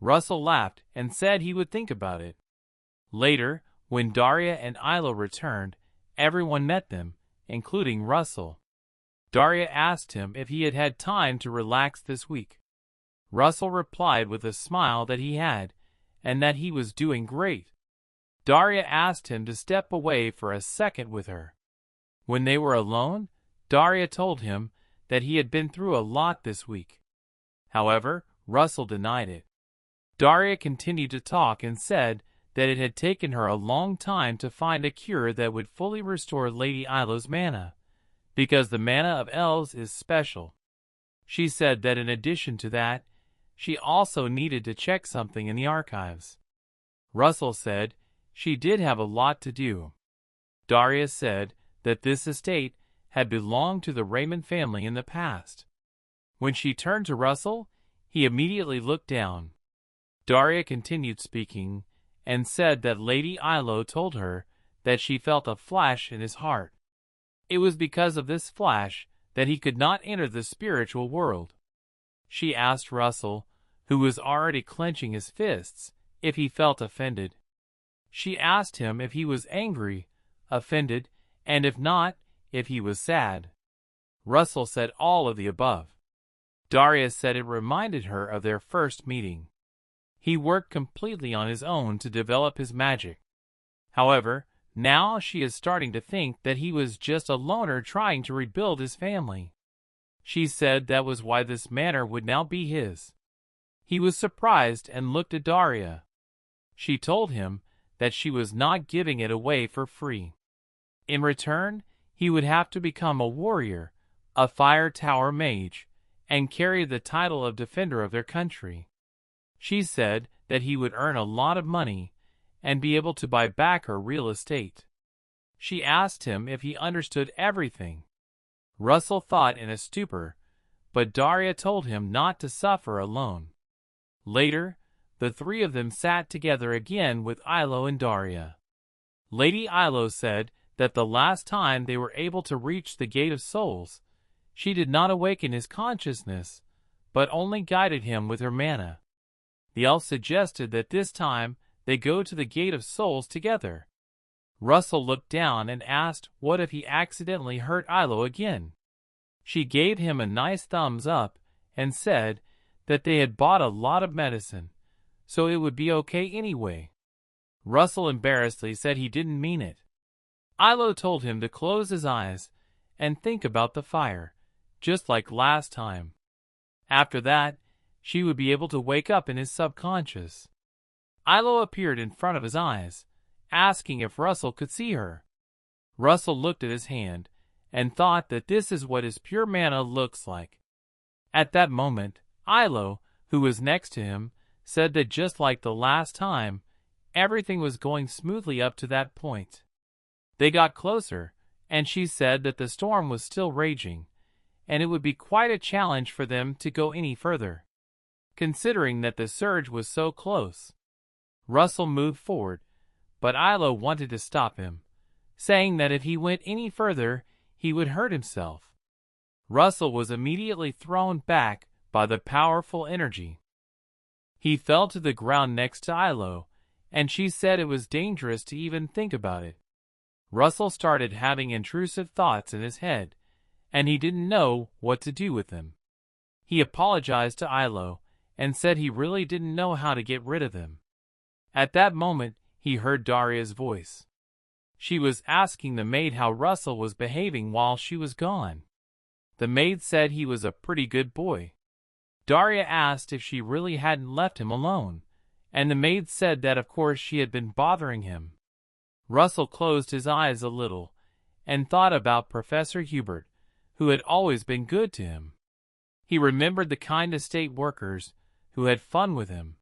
Russell laughed and said he would think about it. Later, when Daria and Ilo returned, everyone met them, including Russell. Daria asked him if he had had time to relax this week. Russell replied with a smile that he had, and that he was doing great. Daria asked him to step away for a second with her. When they were alone, Daria told him that he had been through a lot this week. However, Russell denied it. Daria continued to talk and said that it had taken her a long time to find a cure that would fully restore Lady Ilo's mana, because the mana of elves is special. She said that in addition to that, she also needed to check something in the archives. Russell said she did have a lot to do. Daria said that this estate had belonged to the Raymond family in the past. When she turned to Russell, he immediately looked down. Daria continued speaking and said that Lady Ilo told her that she felt a flash in his heart. It was because of this flash that he could not enter the spiritual world. She asked Russell, who was already clenching his fists, if he felt offended. She asked him if he was angry, offended, and if not, if he was sad. Russell said all of the above. Daria said it reminded her of their first meeting. He worked completely on his own to develop his magic. However, now she is starting to think that he was just a loner trying to rebuild his family. She said that was why this manor would now be his. He was surprised and looked at Daria. She told him that she was not giving it away for free. In return, he would have to become a warrior, a fire tower mage, and carry the title of defender of their country. She said that he would earn a lot of money and be able to buy back her real estate. She asked him if he understood everything. Russell thought in a stupor, but Daria told him not to suffer alone. Later, the three of them sat together again with Ilo and Daria. Lady Ilo said that the last time they were able to reach the Gate of Souls, she did not awaken his consciousness, but only guided him with her mana. The elf suggested that this time they go to the Gate of Souls together. Russell looked down and asked what if he accidentally hurt Ilo again. She gave him a nice thumbs up and said that they had bought a lot of medicine, so it would be okay anyway. Russell embarrassedly said he didn't mean it. Ilo told him to close his eyes and think about the fire, just like last time. After that, she would be able to wake up in his subconscious. Ilo appeared in front of his eyes, asking if Russell could see her. Russell looked at his hand and thought that this is what his pure mana looks like. At that moment, Ilo, who was next to him, said that just like the last time, everything was going smoothly up to that point. They got closer, and she said that the storm was still raging, and it would be quite a challenge for them to go any further, considering that the surge was so close. Russell moved forward, but Ilo wanted to stop him, saying that if he went any further, he would hurt himself. Russell was immediately thrown back by the powerful energy. He fell to the ground next to Ilo, and she said it was dangerous to even think about it. Russell started having intrusive thoughts in his head, and he didn't know what to do with them. He apologized to Ilo and said he really didn't know how to get rid of them. At that moment, he heard Daria's voice. She was asking the maid how Russell was behaving while she was gone. The maid said he was a pretty good boy. Daria asked if she really hadn't left him alone, and the maid said that of course she had been bothering him. Russell closed his eyes a little and thought about Professor Hubert, who had always been good to him. He remembered the kind estate workers who had fun with him.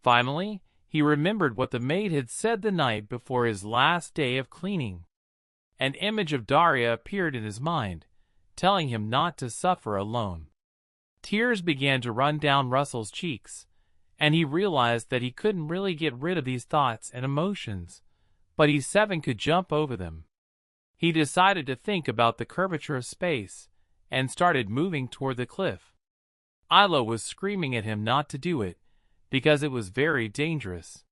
Finally, he remembered what the maid had said the night before his last day of cleaning. An image of Daria appeared in his mind, telling him not to suffer alone. Tears began to run down Russell's cheeks, and he realized that he couldn't really get rid of these thoughts and emotions, but he could jump over them. He decided to think about the curvature of space and started moving toward the cliff. Ilo was screaming at him not to do it, because it was very dangerous.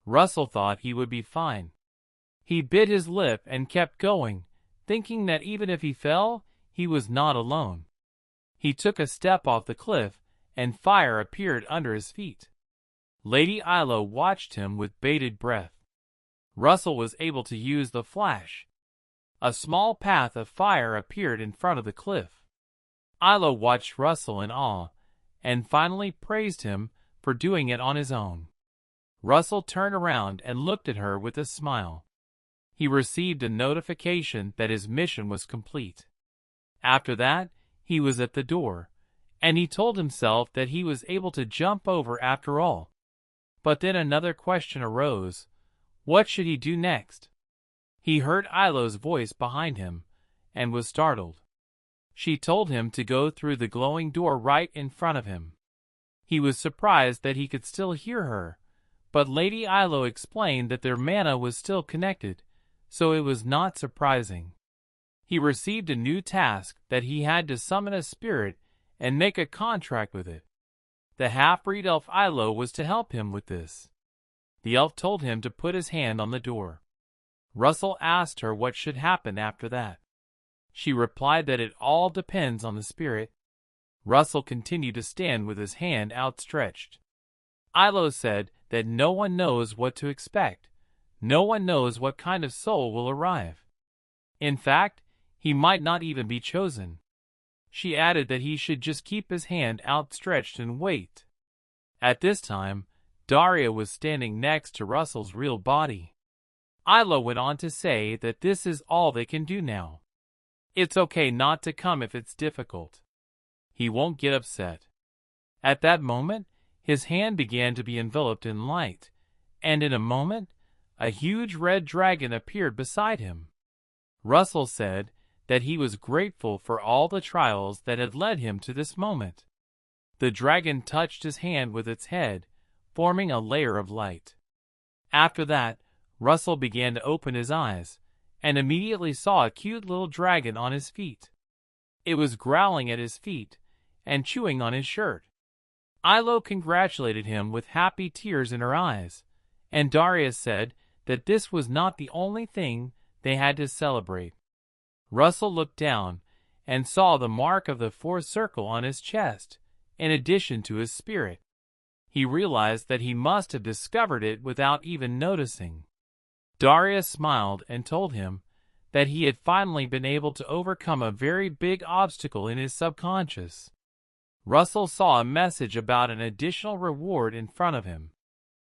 Russell thought he would be fine. He bit his lip and kept going, thinking that even if he fell, he was not alone. He took a step off the cliff, and fire appeared under his feet. Lady Ilo watched him with bated breath. Russell was able to use the flash. A small path of fire appeared in front of the cliff. Ilo watched Russell in awe, and finally praised him for doing it on his own. Russell turned around and looked at her with a smile. He received a notification that his mission was complete. After that, he was at the door, and he told himself that he was able to jump over after all. But then another question arose. What should he do next? He heard Ilo's voice behind him, and was startled. She told him to go through the glowing door right in front of him. He was surprised that he could still hear her, But Lady Ilo explained that their mana was still connected, so it was not surprising. He received a new task that he had to summon a spirit and make a contract with it. The half-breed elf Ilo was to help him with this. The elf told him to put his hand on the door. Russell asked her what should happen after that. She replied that it all depends on the spirit. Russell continued to stand with his hand outstretched. Ilo said that no one knows what to expect. No one knows what kind of soul will arrive. In fact, he might not even be chosen. She added that he should just keep his hand outstretched and wait. At this time, Daria was standing next to Russell's real body. Ilo went on to say that this is all they can do now. It's okay not to come if it's difficult. He won't get upset. At that moment, his hand began to be enveloped in light, and in a moment, a huge red dragon appeared beside him. Russell said that he was grateful for all the trials that had led him to this moment. The dragon touched his hand with its head, forming a layer of light. After that, Russell began to open his eyes, and immediately saw a cute little dragon on his feet. It was growling at his feet and chewing on his shirt. Ilo congratulated him with happy tears in her eyes, and Daria said that this was not the only thing they had to celebrate. Russell looked down and saw the mark of the fourth circle on his chest, in addition to his spirit. He realized that he must have discovered it without even noticing. Daria smiled and told him that he had finally been able to overcome a very big obstacle in his subconscious. Russell saw a message about an additional reward in front of him.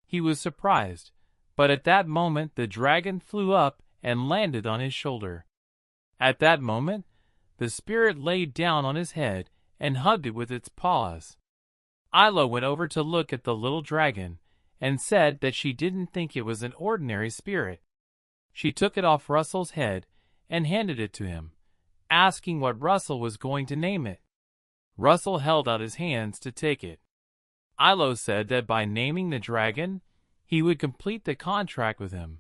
He was surprised, but at that moment the dragon flew up and landed on his shoulder. At that moment, the spirit laid down on his head and hugged it with its paws. Ilo went over to look at the little dragon and said that she didn't think it was an ordinary spirit. She took it off Russell's head and handed it to him, asking what Russell was going to name it. Russell held out his hands to take it. Ilo said that by naming the dragon, he would complete the contract with him.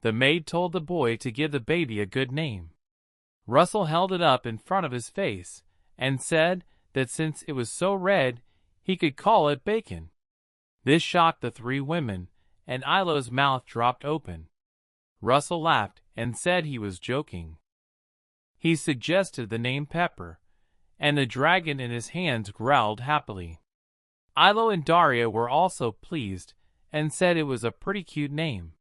The maid told the boy to give the baby a good name. Russell held it up in front of his face and said that since it was so red, he could call it Bacon. This shocked the three women, and Ilo's mouth dropped open. Russell laughed and said he was joking. He suggested the name Pepper, and the dragon in his hands growled happily. Ilo and Daria were also pleased and said it was a pretty cute name.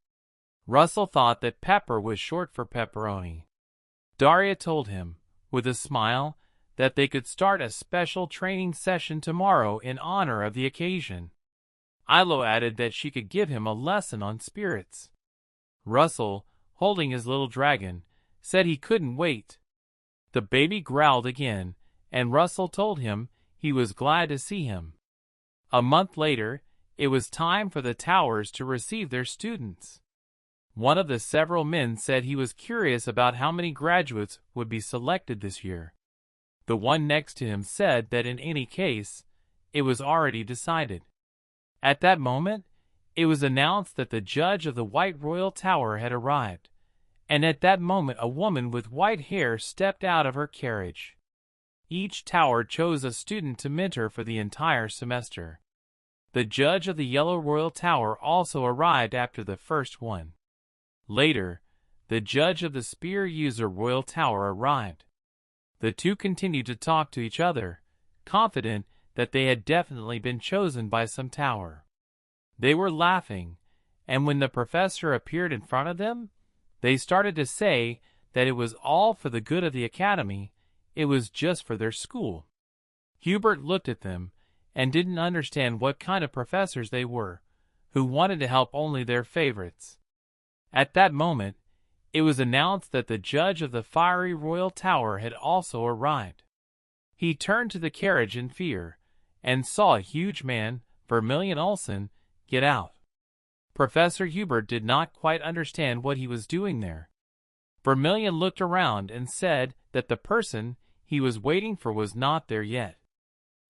Russell thought that Pepper was short for pepperoni. Daria told him, with a smile, that they could start a special training session tomorrow in honor of the occasion. Ilo added that she could give him a lesson on spirits. Russell, holding his little dragon, said he couldn't wait. The baby growled again, and Russell told him he was glad to see him. A month later, it was time for the towers to receive their students. One of the several men said he was curious about how many graduates would be selected this year. The one next to him said that in any case, it was already decided. At that moment, it was announced that the judge of the White Royal Tower had arrived, and at that moment a woman with white hair stepped out of her carriage. Each tower chose a student to mentor for the entire semester. The judge of the Yellow Royal Tower also arrived after the first one. Later, the judge of the Spear User Royal Tower arrived. The two continued to talk to each other, confident that they had definitely been chosen by some tower. They were laughing, and when the professor appeared in front of them, they started to say that it was all for the good of the academy, it was just for their school. Hubert looked at them and didn't understand what kind of professors they were, who wanted to help only their favorites. At that moment, it was announced that the judge of the Fiery Royal Tower had also arrived. He turned to the carriage in fear, and saw a huge man, Vermilion Olsen, get out. Professor Hubert did not quite understand what he was doing there. Vermilion looked around and said that the person he was waiting for was not there yet.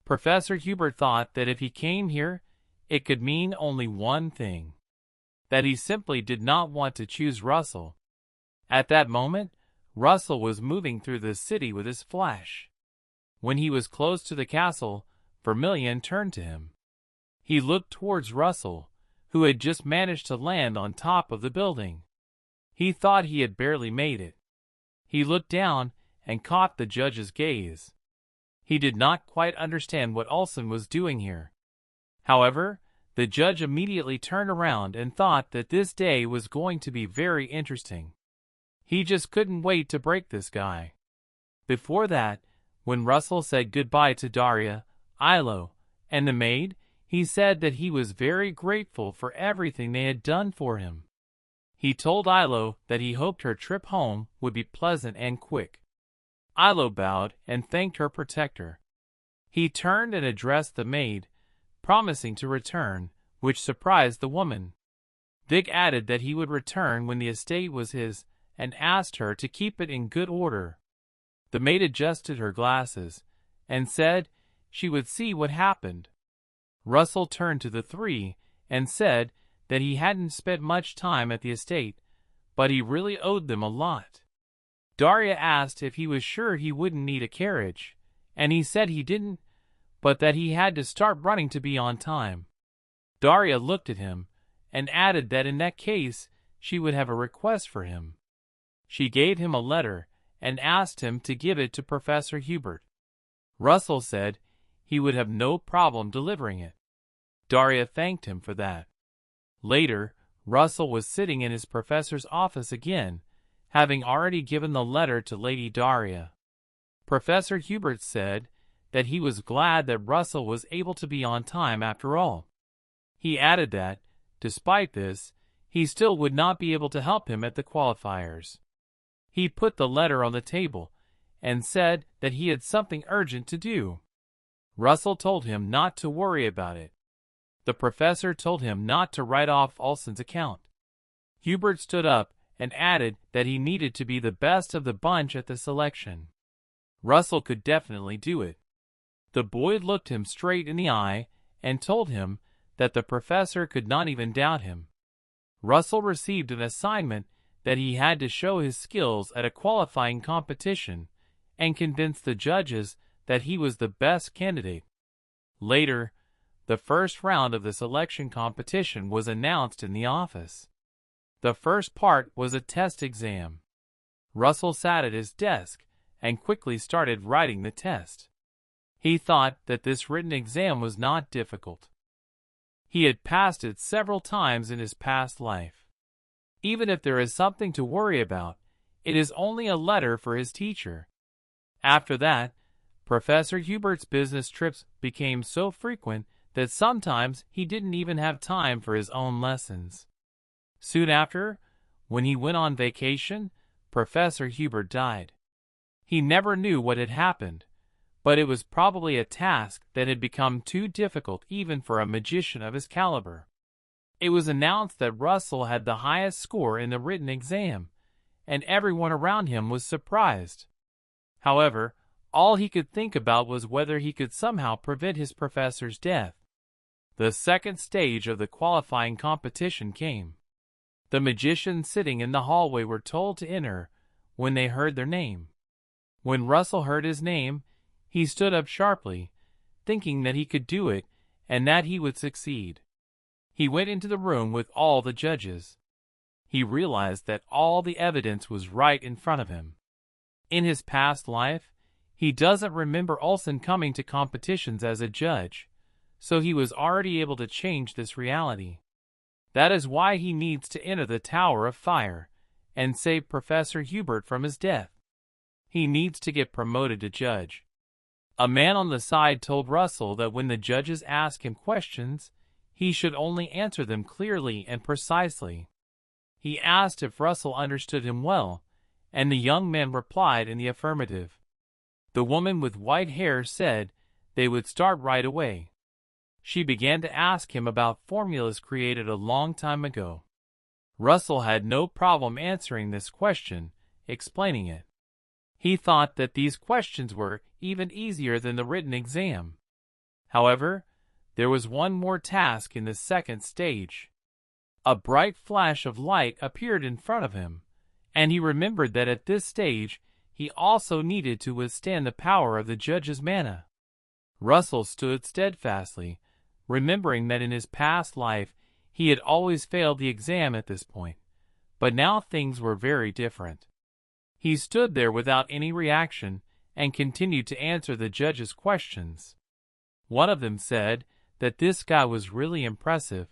Professor Hubert thought that if he came here, it could mean only one thing: that he simply did not want to choose Russell. At that moment, Russell was moving through the city with his flash. When he was close to the castle, Vermilion turned to him. He looked towards Russell, who had just managed to land on top of the building. He thought he had barely made it. He looked down and caught the judge's gaze. He did not quite understand what Olsen was doing here. However, the judge immediately turned around and thought that this day was going to be very interesting. He just couldn't wait to break this guy. Before that, when Russell said goodbye to Daria, Ilo, and the maid, he said that he was very grateful for everything they had done for him. He told Ilo that he hoped her trip home would be pleasant and quick. Ilo bowed and thanked her protector. He turned and addressed the maid, promising to return, which surprised the woman. Vic added that he would return when the estate was his, and asked her to keep it in good order. The maid adjusted her glasses, and said she would see what happened. Russell turned to the three, and said that he hadn't spent much time at the estate, but he really owed them a lot. Daria asked if he was sure he wouldn't need a carriage, and he said he didn't, but that he had to start running to be on time. Daria looked at him, and added that in that case she would have a request for him. She gave him a letter, and asked him to give it to Professor Hubert. Russell said he would have no problem delivering it. Daria thanked him for that. Later, Russell was sitting in his professor's office again, having already given the letter to Lady Daria. Professor Hubert said that he was glad that Russell was able to be on time after all. He added that, despite this, he still would not be able to help him at the qualifiers. He put the letter on the table, and said that he had something urgent to do. Russell told him not to worry about it. The professor told him not to write off Olsen's account. Hubert stood up and added that he needed to be the best of the bunch at the selection. Russell could definitely do it. The boy looked him straight in the eye and told him that the professor could not even doubt him. Russell received an assignment that he had to show his skills at a qualifying competition and convince the judges that he was the best candidate. Later, the first round of the selection competition was announced in the office. The first part was a test exam. Russell sat at his desk and quickly started writing the test. He thought that this written exam was not difficult. He had passed it several times in his past life. Even if there is something to worry about, it is only a letter for his teacher. After that, Professor Hubert's business trips became so frequent that sometimes he didn't even have time for his own lessons. Soon after, when he went on vacation, Professor Hubert died. He never knew what had happened, but it was probably a task that had become too difficult even for a magician of his caliber. It was announced that Russell had the highest score in the written exam, and everyone around him was surprised. However, all he could think about was whether he could somehow prevent his professor's death. The second stage of the qualifying competition came. The magicians sitting in the hallway were told to enter when they heard their name. When Russell heard his name, he stood up sharply, thinking that he could do it and that he would succeed. He went into the room with all the judges. He realized that all the evidence was right in front of him. In his past life, he doesn't remember Olsen coming to competitions as a judge, so he was already able to change this reality. That is why he needs to enter the Tower of Fire and save Professor Hubert from his death. He needs to get promoted to judge. A man on the side told Russell that when the judges asked him questions, he should only answer them clearly and precisely. He asked if Russell understood him well, and the young man replied in the affirmative. The woman with white hair said they would start right away. She began to ask him about formulas created a long time ago. Russell had no problem answering this question, explaining it. He thought that these questions were even easier than the written exam. However, there was one more task in the second stage. A bright flash of light appeared in front of him, and he remembered that at this stage he also needed to withstand the power of the judge's mana. Russell stood steadfastly, remembering that in his past life he had always failed the exam at this point, but now things were very different. He stood there without any reaction and continued to answer the judge's questions. One of them said that this guy was really impressive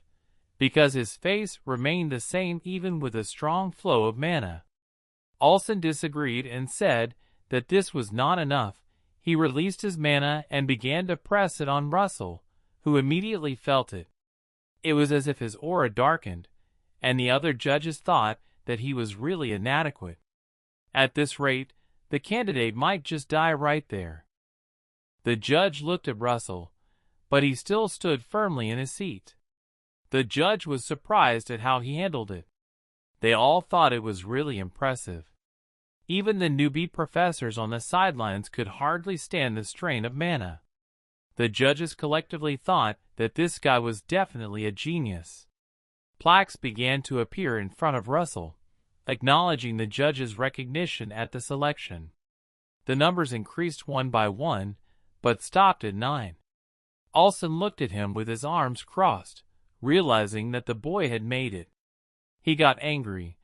because his face remained the same even with a strong flow of mana. Olsen disagreed and said that this was not enough. He released his mana and began to press it on Russell, who immediately felt it. It was as if his aura darkened, and the other judges thought that he was really inadequate. At this rate, the candidate might just die right there. The judge looked at Russell, but he still stood firmly in his seat. The judge was surprised at how he handled it. They all thought it was really impressive. Even the newbie professors on the sidelines could hardly stand the strain of mana. The judges collectively thought that this guy was definitely a genius. Plaques began to appear in front of Russell, acknowledging the judge's recognition at the selection. The numbers increased one by one, but stopped at 9. Olsen looked at him with his arms crossed, realizing that the boy had made it. He got angry,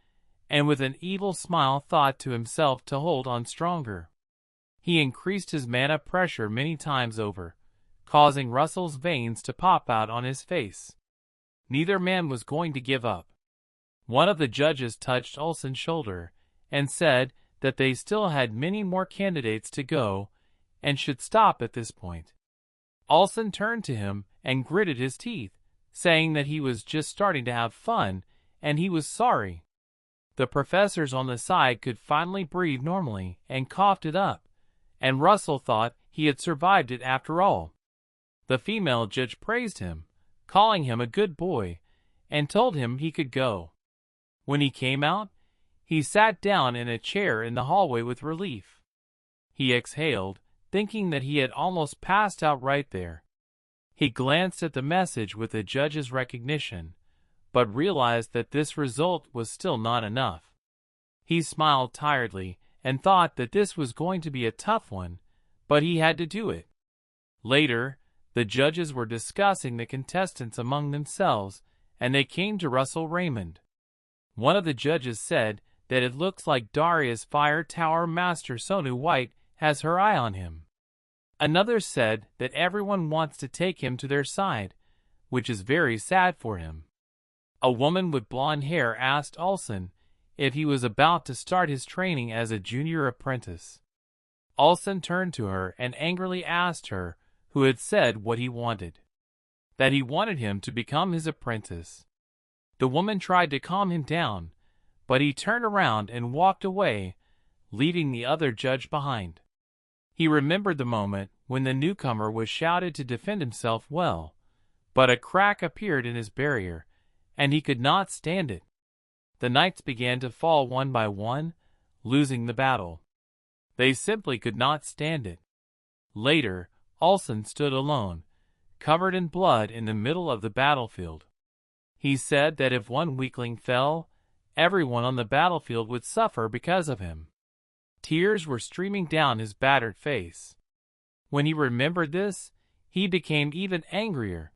and with an evil smile thought to himself to hold on stronger. He increased his mana pressure many times over, causing Russell's veins to pop out on his face. Neither man was going to give up. One of the judges touched Olsen's shoulder and said that they still had many more candidates to go and should stop at this point. Olsen turned to him and gritted his teeth, saying that he was just starting to have fun and he was sorry. The professors on the side could finally breathe normally and coughed it up, and Russell thought he had survived it after all. The female judge praised him, calling him a good boy, and told him he could go. When he came out, he sat down in a chair in the hallway with relief. He exhaled, thinking that he had almost passed out right there. He glanced at the message with the judge's recognition, but realized that this result was still not enough. He smiled tiredly and thought that this was going to be a tough one, but he had to do it. Later, the judges were discussing the contestants among themselves, and they came to Russell Raymond. One of the judges said that it looks like Daria's Fire Tower Master Sonu White has her eye on him. Another said that everyone wants to take him to their side, which is very sad for him. A woman with blonde hair asked Olsen if he was about to start his training as a junior apprentice. Olsen turned to her and angrily asked her who had said what he wanted. That he wanted him to become his apprentice. The woman tried to calm him down, but he turned around and walked away, leaving the other judge behind. He remembered the moment when the newcomer was shouted to defend himself well, but a crack appeared in his barrier, and he could not stand it. The knights began to fall one by one, losing the battle. They simply could not stand it. Later, Olsen stood alone, covered in blood in the middle of the battlefield. He said that if one weakling fell, everyone on the battlefield would suffer because of him. Tears were streaming down his battered face. When he remembered this, he became even angrier,